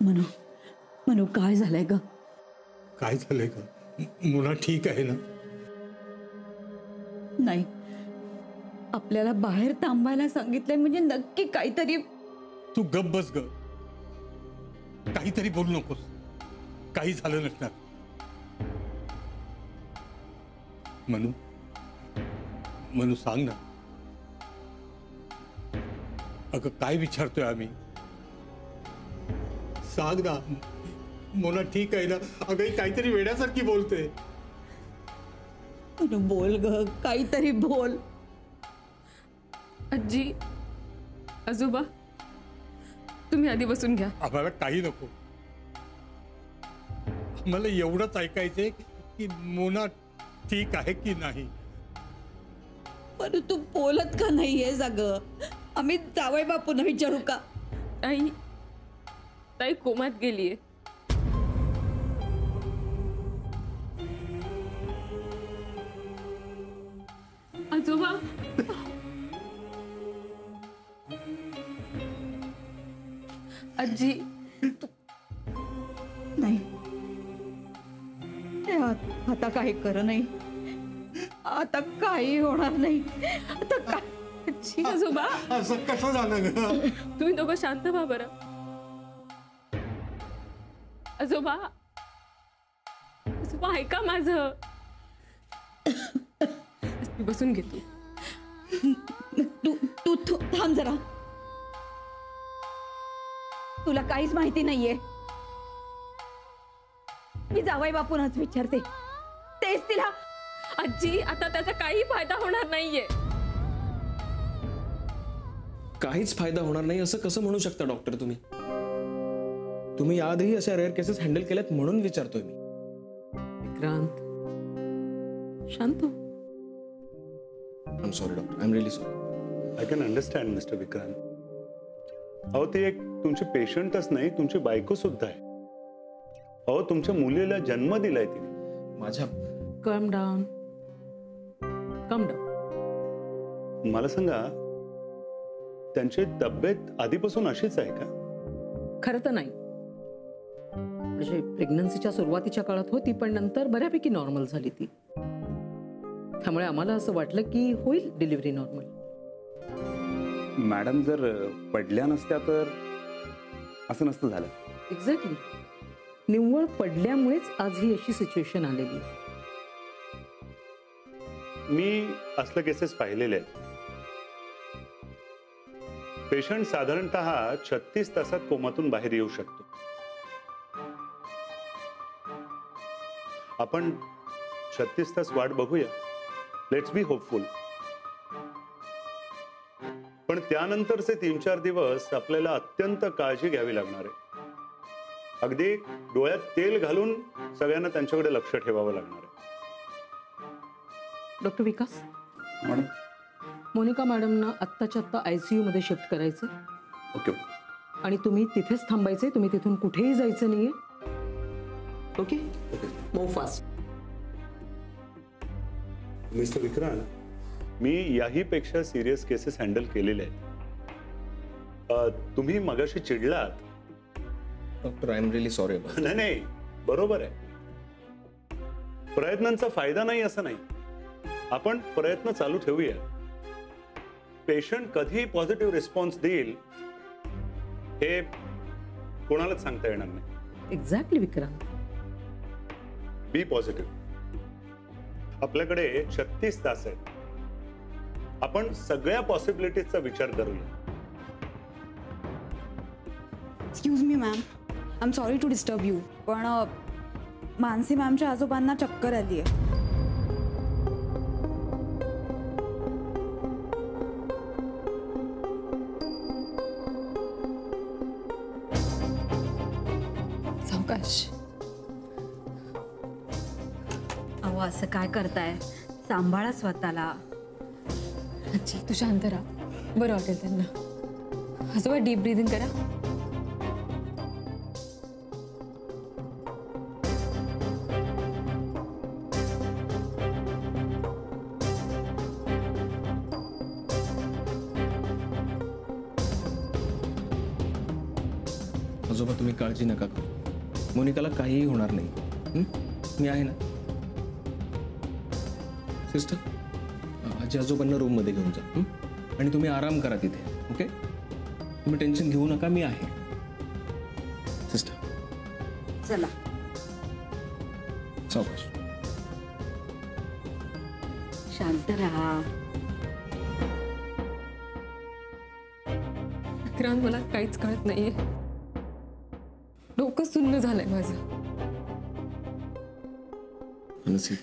मनू मनू काय झालंय ग? काय झालंय का? मुला ठीक आहे ना? नाही, आपल्याला बाहेर थांबायला सांगितलंय म्हणजे नक्की काहीतरी. तू गप्प बस ग. काहीतरी बोलू नकोस. काही झालं नसणार. मनू मनू सांग ना. अगं काय विचारतोय आम्ही? सांग ना. मोना ठीक आहे ना? अगं काहीतरी वेड्यासारखी बोलते. मनू बोल ग, काहीतरी बोल. आजी, आजोबा, तुम्ही आधी बसून घ्या. आम्हाला काही नको. आम्हाला एवढंच ऐकायचंय की मोना ठीक आहे की नाही. मनू तू बोलत का नाहीयेस? अगं आम्ही जावई बापूंना विचारू का? ताई, ताई कोमात गेलीये. आजोबा, आजी, नाही, आता काही कर नाही. आता काही होणार नाही. आता काय? आजी, आजोबा, असं कसं झालं ग? तुम्ही दोघं शांत व्हा बरं. आजोबा, आजोबा ऐका माझं. बसून घे तू. तू तू थांब जरा. तुला काहीच माहिती नाहीये. मी जावई बापूंनाच विचारते. तेच तिला. आजी, आता त्याचा काही फायदा होणार नाहीये. काहीच फायदा होणार नाही असं कसं म्हणू शकता डॉक्टर तुम्ही? तुम्ही याआधी अशा रेअर केसेस हँडल केल्यात म्हणून विचारतोय मी. विक्रांत, शांत हो. I am sorry doctor. I am really sorry. I can understand mister Vikrant. अहो ती एक तुमची पेशंटच नाही, तुमची बायको सुद्धा आहे. अहो तुमच्या मुलीला जन्म दिलाय तिने. माझ्या कम डाऊन, कम डाऊन. मला सांगा, त्यांची तब्येत आधीपासून अशीच आहे का? खरं तर नाही. म्हणजे प्रेग्नन्सीच्या सुरुवातीच्या काळात होती, पण नंतर बऱ्यापैकी नॉर्मल झाली ती. त्यामुळे आम्हाला असं वाटलं की होईल डिलिव्हरी नॉर्मल. मॅडम जर पडल्या नसत्या तर असं नसतं झालं. एक्झॅक्टली. निव्वळ पडल्यामुळेच आज ही अशी सिच्युएशन आलेली. मी असलं केसेस पाहिलेले आहेत. पेशंट साधारणतः 36 तासात कोमातून बाहेर येऊ शकतो. आपण 36 तास वाट बघूया. Let's be hopeful. पण त्यानंतरचे 3-4 दिवस आपल्याला अत्यंत काळजी घ्यावी लागणार आहे. अगदी डोळ्यात तेल घालून सगळ्यांना त्यांच्याकडे लक्ष ठेवावं लागणार आहे. डॉक्टर विकास, मॅडम. मोनिका मॅडमना आत्ताच्या आत्ता ICU मध्ये शिफ्ट करायचं. ओके. आणि तुम्ही तिथेच थांबायचे. तुम्ही तिथून कुठेही जायचं नाहीये. Okay okay. Move fast. Mister Vikrant, मी याही पेक्षा सिरियस केसेस हँडल केलेले आहेत. तुम्ही मगाशी चिडलात. Doctor I am really sorry. नाही नाही, बरोबर आहे. प्रयत्नांचा फायदा नाही असं नाही. आपण प्रयत्न चालू ठेवूया. पेशंट कधी पॉझिटिव्ह रिस्पॉन्स देईल हे कोणालाच सांगता येणार नाही. एक्झॅक्टली विक्रांत. Be positive. आपल्याकडे 36 तास आहेत. आपण सगळ्या पॉसिबिलिटीजचा विचार करूया. Excuse me ma'am, I am sorry to disturb you, पण मानसी मॅमच्या आजोबांना चक्कर आली आहे. सावकाश. अहो असं काय करताय? सांभाळा स्वतःला. आजी, तू शांत राहा. बरं वाटेल त्यांना. आजोबा डीप ब्रीदिंग करा. आजोबा तुम्ही काळजी नका करू. मोनिकाला काहीही होणार नाही. मी आहे ना. सिस्टर, आजी आजोबांना रूममध्ये घेऊन जा आणि तुम्ही आराम करा तिथे. ओके, तुम्ही टेन्शन घेऊ नका, मी आहे. सिस्टर चला. सावकाश. शांत राहा. विक्रांत, मला काहीच कळत नाहीये. डोकं सुन्न झालंय माझं. मनसी,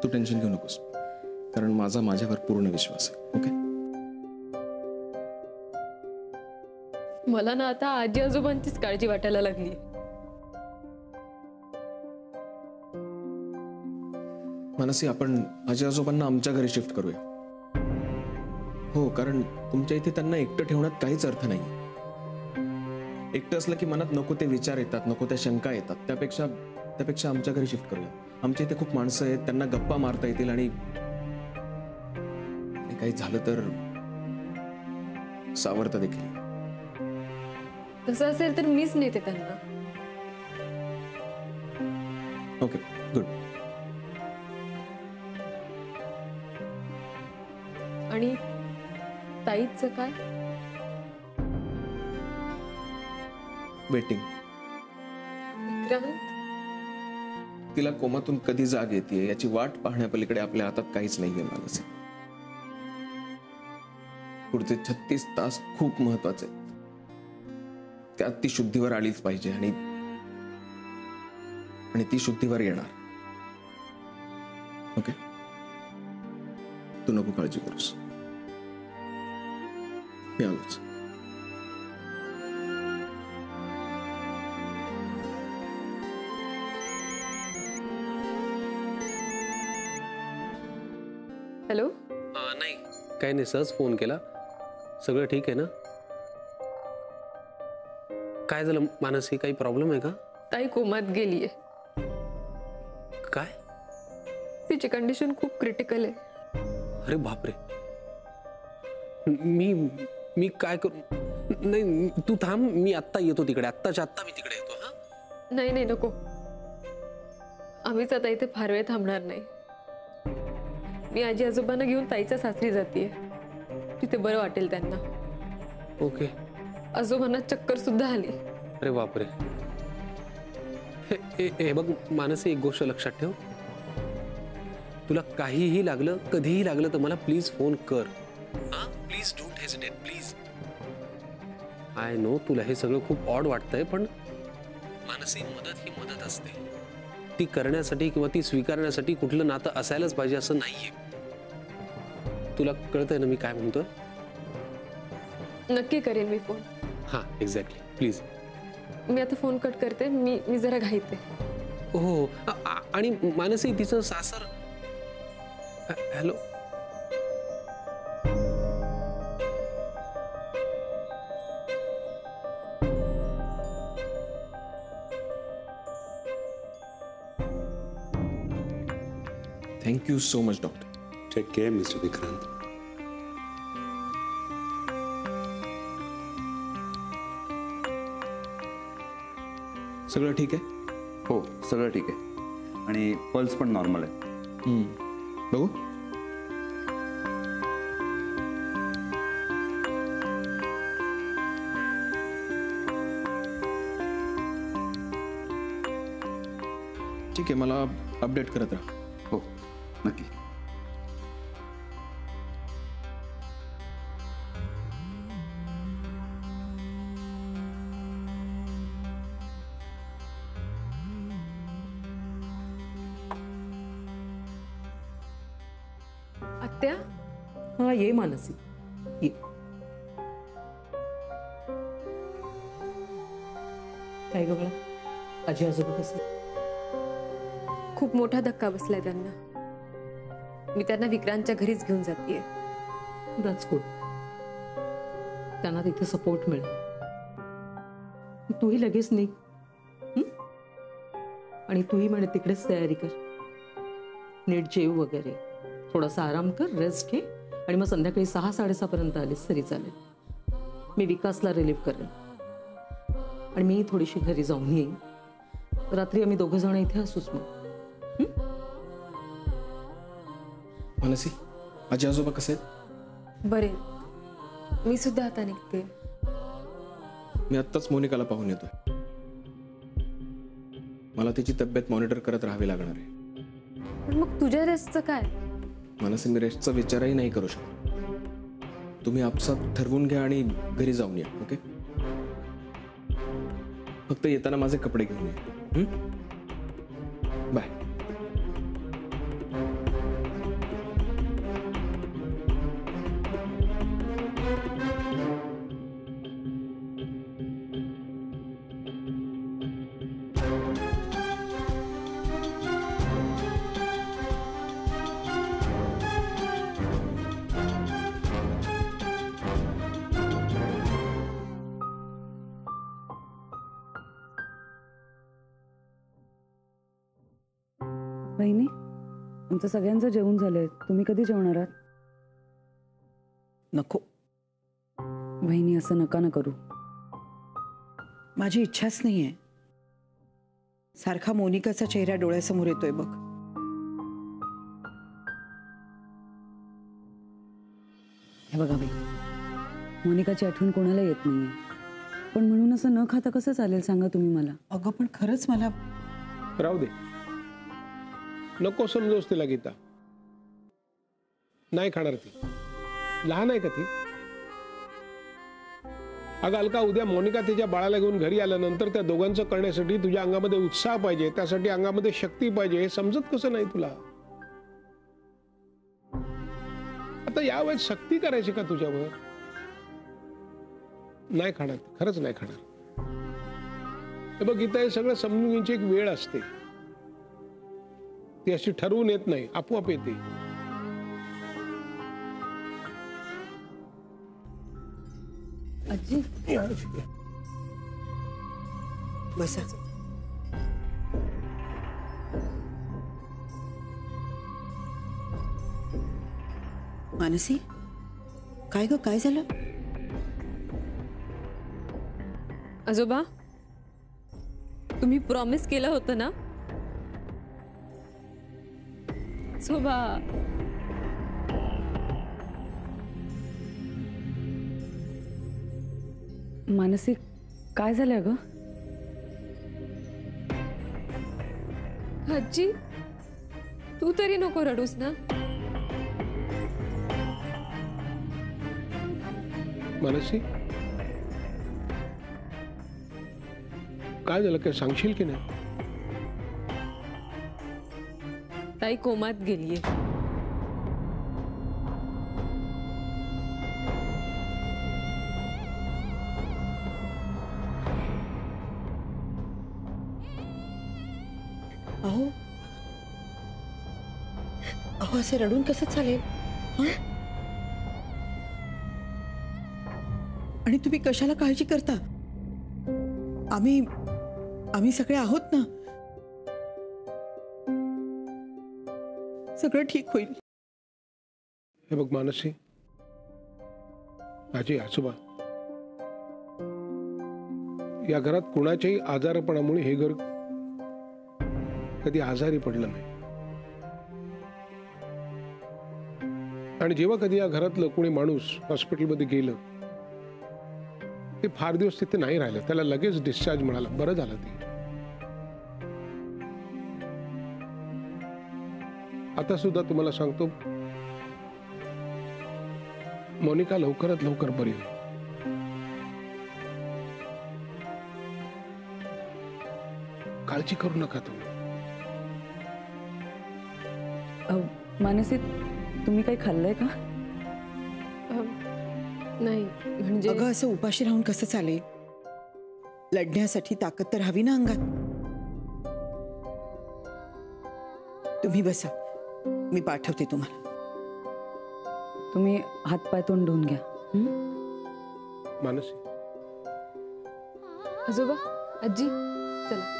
तू टेन्शन घेऊ नकोस, कारण माझा माझ्यावर पूर्ण विश्वास आहे. ओके. मला ना आता आजी आजोबांचीच काळजी वाटायला लागली. मनसी, आपण आजी आजोबांना आमच्या घरी शिफ्ट करूया. हो, कारण तुमच्या इथे त्यांना एकटं ठेवण्यात काहीच अर्थ नाही. एकटं असलं की मनात नको ते विचार येतात, नको त्या शंका येतात. त्यापेक्षा आमच्या घरी शिफ्ट करूया. आमच्या इथे खूप माणसं आहेत, त्यांना गप्पा मारता येतील आणि काही झालं तर सावरता देखील. तसं असेल तर मीच नेते त्यांना. Okay, good. आणि ताईचं काय? वेटिंग. विक्रांत, तिला कोमातून कधी जाग येते याची वाट पाहण्यापलीकडे आपल्या हातात काहीच नाहीये. मानसी, पुढचे 36 तास खूप महत्वाचे. त्यात ती शुद्धीवर आलीच पाहिजे आणि ती शुद्धीवर येणार. ओके, तू नको काळजी करूस. मी आलोच. हॅलो. नाही, काही नाही, सहज फोन केला. सगळं ठीक आहे ना? काय झालं मानसी, काही प्रॉब्लेम आहे का? ताई कोमात गेलीये. काय? तिची कंडिशन खूप क्रिटिकल आहे. अरे बापरे. मी काय करू? नाही, तू थांब, मी आत्ता येतो तिकडे. आत्ताच्या आत्ता मी तिकडे येतो. हा, नाही नको. आम्हीच आता इथे फार वेळ थांबणार नाही. मी आजी आजोबांना घेऊन ताईच्या सासरी जातीये. तिथे बरं वाटेल त्यांना. ओके. आजोबांना चक्कर सुद्धा आली. अरे बापरे. हे बघ मानसी, एक गोष्ट लक्षात ठेव. तुला काहीही लागलं, कधीही लागलं तर मला प्लीज फोन कर. Please don't hesitate, please. I know तुला हे सगळं खूप ऑड वाटतंय, पण मानसी, मदत ही मदत असते. ती करण्यासाठी किंवा ती स्वीकारण्यासाठी कुठलं नातं असायलाच पाहिजे असं नाहीये. तुला कळतंय ना मी काय म्हणतोय? नक्की करेन मी फोन. हा, एक्झॅक्टली. प्लीज. मी आता फोन कट करते. मी जरा घाईते. हो. आणि मानसी, तिचं सासर. Hello. Thank you so much doctor. Take care mister Vikrant. सगळं ठीक आहे? हो, सगळं ठीक आहे आणि पल्स पण नॉर्मल आहे. बघू. ठीक आहे, मला अपडेट करत राहा. हो, नक्की. आत्या. हा, ये मानसी, ये. काय ग बाळा, आजी आजोबा कसे? खूप मोठा धक्का बसलाय त्यांना. मी त्यांना विक्रांतच्या घरीच घेऊन जातेय. That's good. त्यांना तिथे सपोर्ट मिळेल. तूही लगेच निघ. आणि तूही म्हणे तिकडेच तयारी कर. नीट जेव वगैरे, थोडासा आराम कर, रेस्ट घे आणि मग संध्याकाळी 6-6:30 पर्यंत आलीस तरी चालेल. मी विकासला रिलीव्ह करेन. आणि मी थोडीशी घरी जाऊन येईन. रात्री आम्ही दोघं जण इथे असूच मग. मानसी, आजी आजोबा कसे आहेत? बरे, मी सुद्धा आता निघते. मी आत्ताच मोनिकाला पाहून येतोय. मला तिची तब्येत मॉनिटर करत राहावी लागणार आहे. पण मग तुझ्या रेस्टचं काय? मानसी, मी रेस्टचा विचारही नाही करू शकत. तुम्ही आपसात ठरवून घ्या आणि घरी जाऊन या. ओके? फक्त येताना माझे कपडे घेऊन या. बाय. बहिणी, आमचं सगळ्यांचं जेवण झालंय. तुम्ही कधी जेवणार आहात? नको. बहिणी, असं नका ना करू. माझी इच्छाच नाहीये. सारखा मोनिकाचा चेहरा डोळ्यासमोर येतोय बघ. हे बघा बाई, मोनिकाची आठवण कोणाला येत नाहीये, पण म्हणून असं न खाता कसं चालेल सांगा तुम्ही मला. अगं पण खरंच मला राहू दे, नको समजूस तिला गीता. नाही खाणार ती. लहान आहे का ती? अगं अलका, उद्या मोनिका तिच्या बाळाला घेऊन घरी आल्यानंतर त्या दोघांचं करण्यासाठी तुझ्या अंगामध्ये उत्साह पाहिजे, त्यासाठी अंगामध्ये शक्ती पाहिजे. हे समजत कसं नाही तुला? आता यावेळेस सक्ती करायची का तुझ्यावर? नाही खाणार, खरंच नाही खाणार. हे बघ गीता, हे सगळं समजून घ्यायची एक वेळ असते. ती अशी ठरवून येत नाही, आपोआप येते. आजी, बसा. मानसी, काय ग, काय झालं? आजोबा, तुम्ही प्रॉमिस केलं होतं ना? शोभा, मानसी, काय झालं ग? आजी, तू तरी नको रडूस ना. मानसी, काय झालं? काय सांगशील की नाही? ताई कोमात गेलीये. अहो अहो, असे रडून कसं चालेल? आणि तुम्ही कशाला काळजी करता? आम्ही सगळे आहोत ना. सगळं ठीक होईल. हे बघ मानसी, आजी आजोबा, या घरात कुणाच्याही आजारपणामुळे हे घर कधी आजारी पडलं नाही. आणि जेव्हा कधी या घरातलं कोणी माणूस हॉस्पिटलमध्ये गेलं, ते फार दिवस तिथे नाही राहिलं. त्याला लगेच डिस्चार्ज मिळाला. बरं झालं ते. आता सुद्धा तुम्हाला सांगतो, मोनिका लवकरात लवकर बरी होईल. काळजी करू नका तुम्ही. मानसी, तुम्ही काही खाल्लंय का? नाही, म्हणजे अगं, असं उपाशी राहून कसं चालेल? लढण्यासाठी ताकद तर हवी ना अंगात. तुम्ही बसा, मी पाठवते तुम्हाला. तुम्ही हातपाय तोंड धुवून घ्या. मानसी, आजोबा, आजी, चला.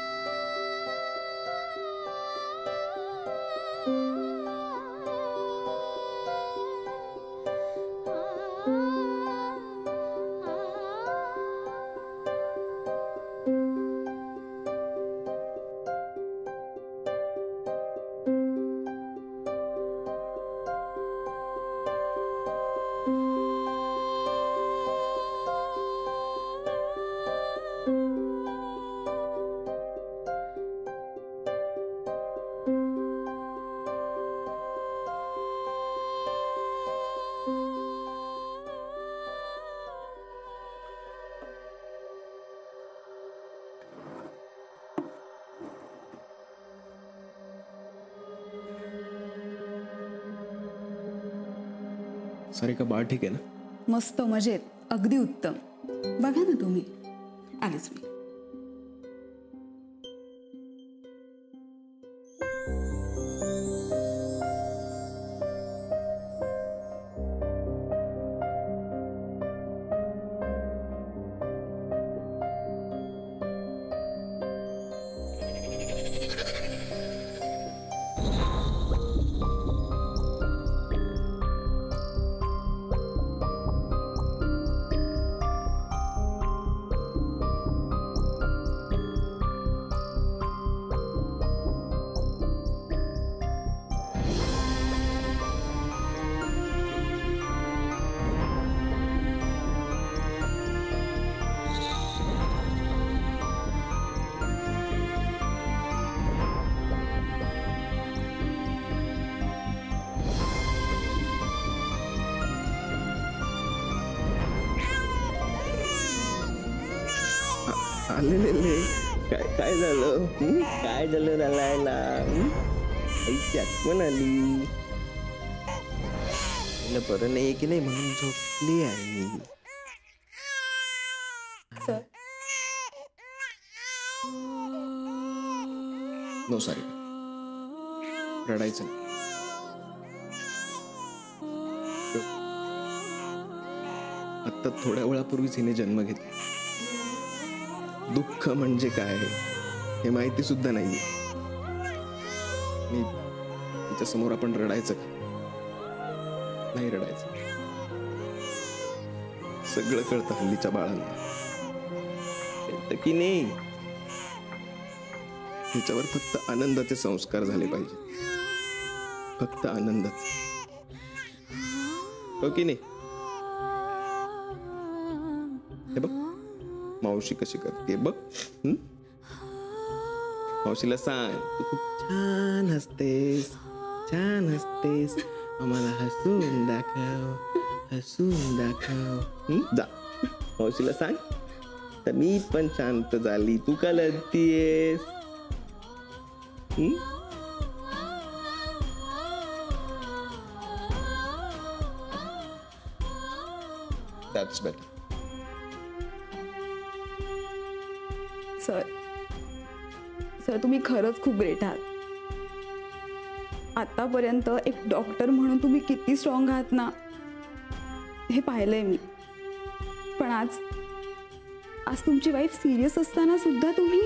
सारिका बाळ ठीक आहे ना? मस्त मजेत, अगदी उत्तम. बघा ना तुम्ही. आलेच मी. आलेले काय काय झालं? काय झालं रलायला? आईची आठवण आली. तिला बरं नाही की नाही म्हणून झोपली आई. सर नो सॉरी, रडायचं नाही. आत्ता थोड्या वेळापूर्वीच हिने जन्म घेतला. दुःख म्हणजे काय हे माहिती सुद्धा नाहीये. मी तिच्या समोर आपण रडायचं का? नाही रडायचं. सगळं कळतं हल्लीच्या बाळांना. कळतं की नाही? तिच्यावर फक्त आनंदाचे संस्कार झाले पाहिजे. फक्त आनंदाचे. हो की नाही? हे बघ मावशी कशी करते बघ. मावशीला सांग तू खूप छान हसतेस, छान हसतेस. आम्हाला हसून दाखव, हसून दाखव. जा मावशीला सांग. तर मी पण शांत झाली. तू का लढतीयेस? That's better. सर तुम्ही खरंच खूप ग्रेट आहात. आतापर्यंत एक डॉक्टर म्हणून तुम्ही किती स्ट्रॉंग आहात ना हे पाहिलंय मी. पण आज तुमची वाईफ सिरियस असताना सुद्धा तुम्ही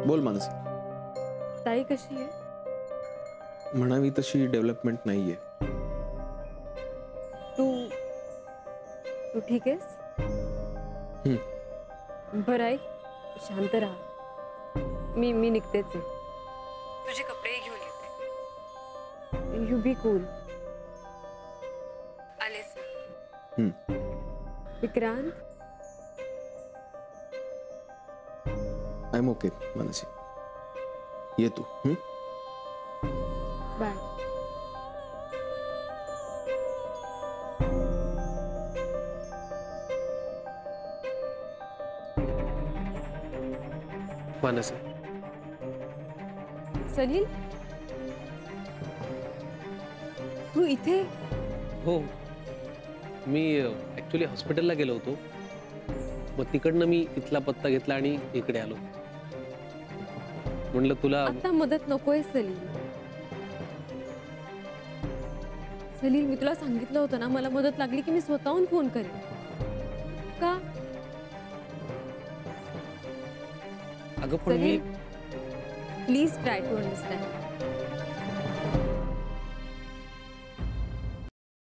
बोल मानसी. ताई कशी आहे? म्हणावी तशी डेव्हलपमेंट नाहीये. तू ठीक आहेस? बरं ऐक, शांत राहा. मी निघतेच आहे. तुझे कपडे घेऊन येते. You be cool. आलेस Vikrant. I am okay Mansi. ये तू. बाय. मानसी. सलील तू इथे? हो, मी ऍक्च्युली हॉस्पिटलला गेलो होतो. मग तिकडनं मी इथला पत्ता घेतला आणि इकडे आलो. म्हणलं तुला आता मदत नकोय सलील. सलील मी तुला सांगितलं होतं ना मला मदत लागली की मी स्वतःहून फोन करेन. का? अगं पण मी प्लीज ट्राय टू अंडरस्टँड.